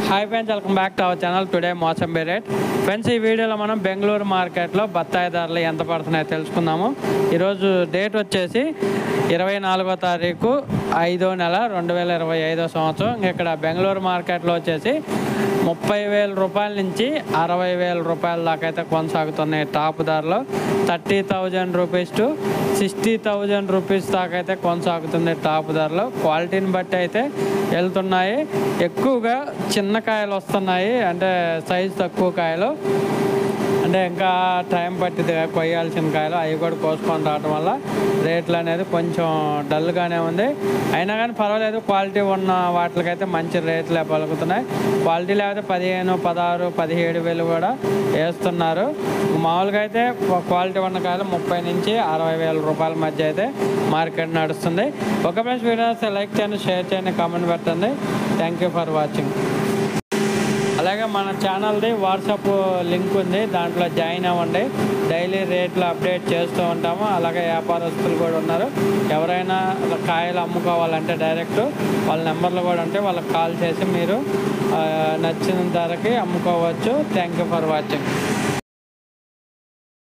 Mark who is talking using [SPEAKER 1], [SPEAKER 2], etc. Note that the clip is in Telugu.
[SPEAKER 1] Hi friends, welcome back to our channel. Today mosambi rate. Friends, ఈ వీడియోలో మనం బెంగళూరు మార్కెట్లో బత్తాయి ధరలు ఎంత పడుతున్నాయో తెలుసుకుందాము. ఈరోజు డేట్ వచ్చేసి 24వ తారీఖు 5వ నెల 2025 సంవత్సరం. ఇక్కడ బెంగళూరు మార్కెట్లో వచ్చేసి 30,000 రూపాయల నుంచి 60,000 రూపాయల దాకా అయితే కొనసాగుతున్నాయి. టాప్ ధరలో 30,000 రూపీస్ టు 60,000 రూపీస్ దాకా అయితే కొనసాగుతుంది. టాప్ ధరలో క్వాలిటీని బట్టి అయితే వెళ్తున్నాయి. ఎక్కువగా చిన్న కాయలు వస్తున్నాయి, అంటే సైజు తక్కువ కాయలు, అంటే ఇంకా టైం పట్టింది కొయ్యాల్సిన కాయలు, అవి కూడా కోసుకొని రావడం వల్ల రేట్లు అనేది కొంచెం డల్గానే ఉంది. అయినా కానీ పర్వాలేదు, క్వాలిటీ ఉన్న వాటికైతే మంచి రేట్లే పలుకుతున్నాయి. క్వాలిటీ లేకపోతే 15,000, 16,000, 17,000 కూడా వేస్తున్నారు. మామూలుగా అయితే క్వాలిటీ ఉన్న కాయలు 30,000 నుంచి 60,000 రూపాయల మధ్య అయితే మార్కెట్ నడుస్తుంది. ఒక ఫ్రెండ్స్, వీడియో లైక్ చేయండి, షేర్ చేయండి, కామెంట్ పెట్టండి. Thank you for watching. అలాగే మన ఛానల్ది వాట్సాప్ లింక్ ఉంది, దాంట్లో జాయిన్ అవ్వండి. డైలీ రేట్లు అప్డేట్ చేస్తూ ఉంటాము. అలాగే వ్యాపారస్తులు కూడా ఉన్నారు. ఎవరైనా కాయలు అమ్ముకోవాలంటే డైరెక్ట్ వాళ్ళ నెంబర్లు కూడా ఉంటే వాళ్ళకి కాల్ చేసి మీరు నచ్చిన ధరకి అమ్ముకోవచ్చు. Thank you for watching.